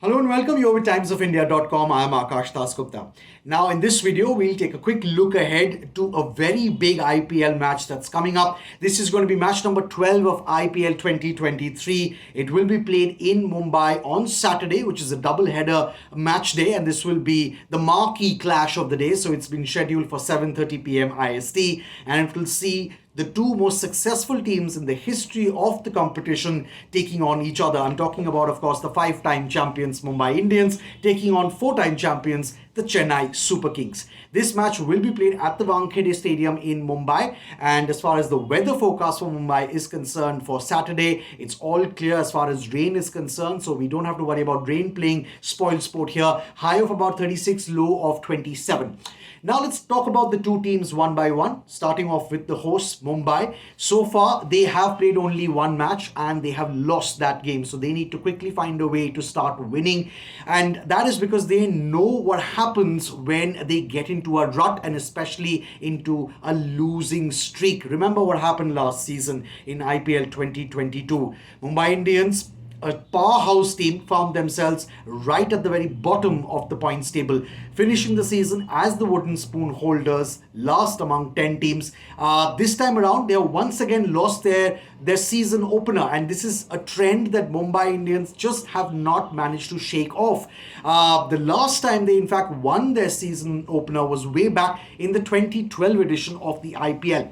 Hello and welcome. You're with TimesOfIndia.com. I am Akash Dasgupta. Now, in this video, we'll take a quick look ahead to a very big IPL match that's coming up. This is going to be match number 12 of IPL 2023. It will be played in Mumbai on Saturday, which is a double-header match day, and this will be the marquee clash of the day. So it's been scheduled for 7:30 p.m. IST, and it will see the two most successful teams in the history of the competition taking on each other. I'm talking about, of course, the five-time champions Mumbai Indians taking on four-time champions the Chennai Super Kings. This match will be played at the Wankhede Stadium in Mumbai, and as far as the weather forecast for Mumbai is concerned for Saturday, it's all clear as far as rain is concerned, so we don't have to worry about rain playing spoil sport here. High of about 36, low of 27. Now let's talk about the two teams one by one, starting off with the hosts, Mumbai. So far, they have played only one match and they have lost that game. So they need to quickly find a way to start winning. And that is because they know what happens when they get into a rut and especially into a losing streak. Remember what happened last season in IPL 2022. Mumbai Indians, a powerhouse team, found themselves right at the very bottom of the points table, finishing the season as the wooden spoon holders, last among 10 teams. This time around, they have once again lost their season opener, and this is a trend that Mumbai Indians just have not managed to shake off. The last time they in fact won their season opener was way back in the 2012 edition of the IPL.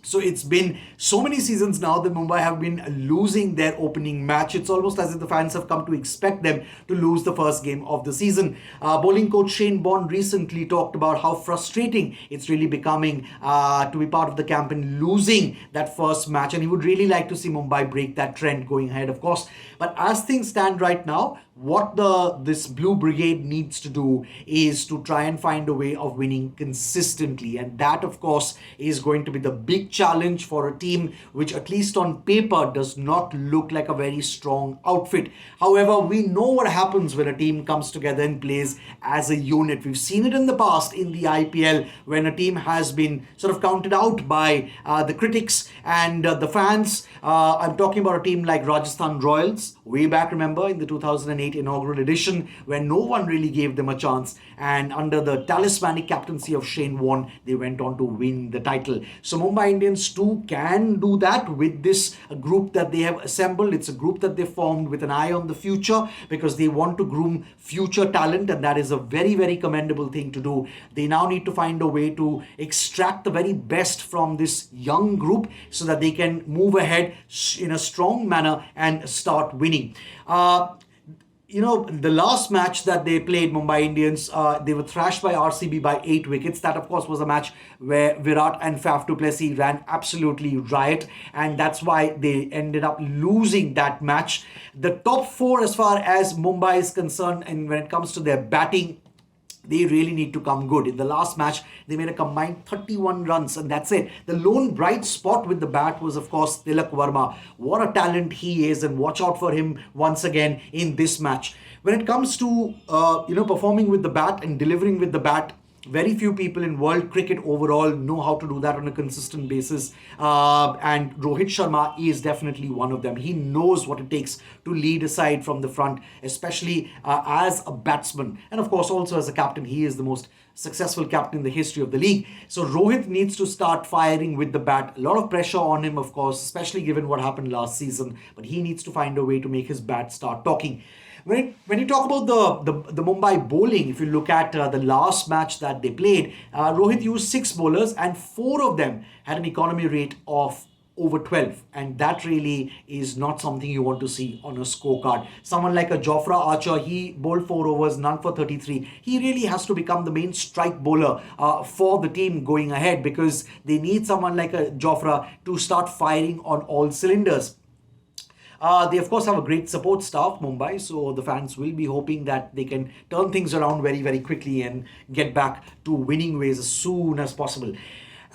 So it's been so many seasons now that Mumbai have been losing their opening match. It's almost as if the fans have come to expect them to lose the first game of the season. Bowling coach Shane Bond recently talked about how frustrating it's really becoming to be part of the camp and losing that first match. And he would really like to see Mumbai break that trend going ahead, of course. But as things stand right now, what this Blue Brigade needs to do is to try and find a way of winning consistently. And that, of course, is going to be the big challenge for a team which, at least on paper, does not look like a very strong outfit. However, we know what happens when a team comes together and plays as a unit. We've seen it in the past in the IPL when a team has been sort of counted out by the critics and the fans. I'm talking about a team like Rajasthan Royals, way back, remember, in the 2008 inaugural edition, where no one really gave them a chance. And under the talismanic captaincy of Shane Warne, they went on to win the title. So Mumbai Indians too can do that with this group that they have assembled. It's a group that they formed with an eye on the future because they want to groom future talent, and that is a very, very commendable thing to do. They now need to find a way to extract the very best from this young group so that they can move ahead in a strong manner and start winning. The last match that they played, Mumbai Indians, they were thrashed by RCB by 8 wickets. That, of course, was a match where Virat and Faf du Plessis ran absolutely riot, and that's why they ended up losing that match. The top four, as far as Mumbai is concerned, and when it comes to their batting, they really need to come good. In the last match, they made a combined 31 runs, and that's it. The lone bright spot with the bat was, of course, Tilak Verma. What a talent he is, and watch out for him once again in this match. When it comes to performing with the bat and delivering with the bat, very few people in world cricket overall know how to do that on a consistent basis. And Rohit Sharma is definitely one of them. He knows what it takes to lead a side from the front, especially as a batsman. And of course, also as a captain, he is the most successful captain in the history of the league. So Rohit needs to start firing with the bat. A lot of pressure on him, of course, especially given what happened last season. But he needs to find a way to make his bat start talking. When you talk about the Mumbai bowling, if you look at the last match that they played, Rohit used 6 bowlers and 4 of them had an economy rate of over 12, and that really is not something you want to see on a scorecard. Someone like a Jofra Archer, he bowled 4 overs, none for 33. He really has to become the main strike bowler for the team going ahead, because they need someone like a Jofra to start firing on all cylinders. They, of course, have a great support staff, Mumbai, so the fans will be hoping that they can turn things around very, very quickly and get back to winning ways as soon as possible.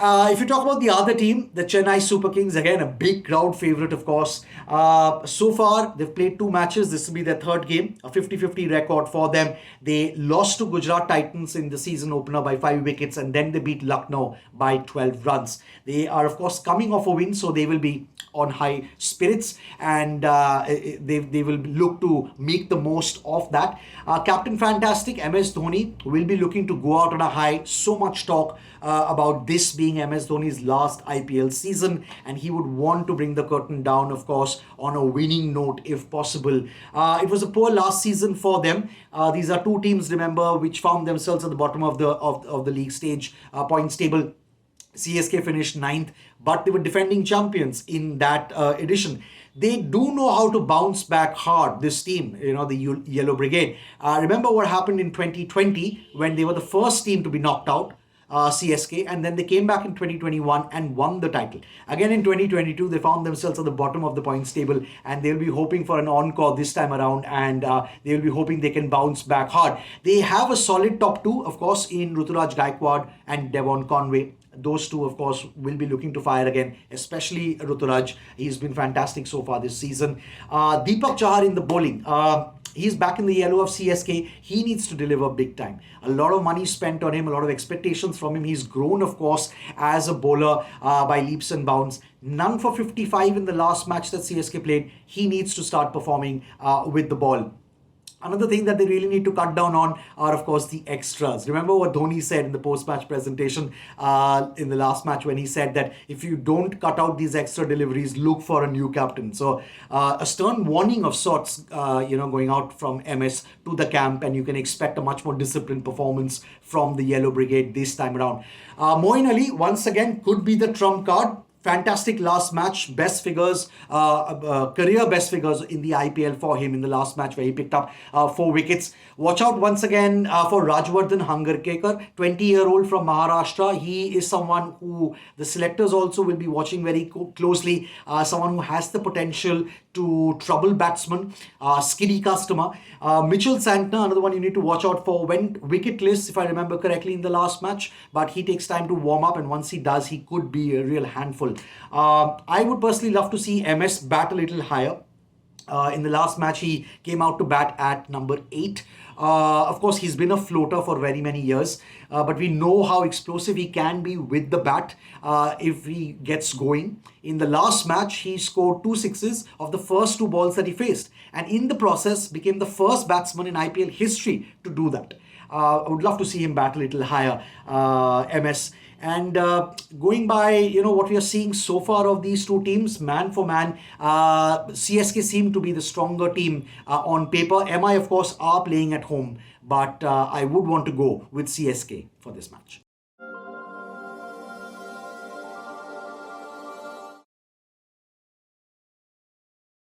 If you talk about the other team, the Chennai Super Kings, again a big crowd favorite, of course. So far, they've played two matches. This will be their third game, a 50-50 record for them. They lost to Gujarat Titans in the season opener by 5 wickets, and then they beat Lucknow by 12 runs. They are, of course, coming off a win, so they will be on high spirits, and they will look to make the most of that. Captain Fantastic MS Dhoni will be looking to go out on a high. So much talk about this being MS Dhoni's last IPL season, and he would want to bring the curtain down, of course, on a winning note if possible. It was a poor last season for them. These are two teams, remember, which found themselves at the bottom of the league stage points table. CSK finished ninth, but they were defending champions in that edition. They do know how to bounce back hard, this team, the Yellow Brigade. Remember what happened in 2020 when they were the first team to be knocked out, CSK, and then they came back in 2021 and won the title. Again in 2022, they found themselves at the bottom of the points table, and they'll be hoping for an encore this time around, and they'll be hoping they can bounce back hard. They have a solid top two, of course, in Ruturaj Gaikwad and Devon Conway. Those two, of course, will be looking to fire again, especially Ruturaj. He's been fantastic so far this season. Deepak Chahar in the bowling. He's back in the yellow of CSK. He needs to deliver big time. A lot of money spent on him, a lot of expectations from him. He's grown, of course, as a bowler by leaps and bounds. None for 55 in the last match that CSK played. He needs to start performing with the ball. Another thing that they really need to cut down on are, of course, the extras. Remember what Dhoni said in the post-match presentation in the last match, when he said that if you don't cut out these extra deliveries, look for a new captain. So a stern warning of sorts, going out from MS to the camp, and you can expect a much more disciplined performance from the Yellow Brigade this time around. Moeen Ali, once again, could be the trump card. Fantastic last match, best figures, career best figures in the IPL for him in the last match, where he picked up 4 wickets. Watch out once again for Rajwardhan Hangarkekar, 20-year-old from Maharashtra. He is someone who the selectors also will be watching very closely, someone who has the potential to trouble batsmen, skiddy customer. Mitchell Santner, another one you need to watch out for, went wicketless, if I remember correctly, in the last match, but he takes time to warm up, and once he does, he could be a real handful. I would personally love to see MS bat a little higher. In the last match, he came out to bat at number 8. Of course, he's been a floater for very many years, but we know how explosive he can be with the bat if he gets going. In the last match, he scored 2 sixes of the first 2 balls that he faced, and in the process became the first batsman in IPL history to do that. I would love to see him bat a little higher, MS. And going by what we are seeing so far of these two teams, man for man, CSK seem to be the stronger team on paper. MI, of course, are playing at home, but I would want to go with CSK for this match.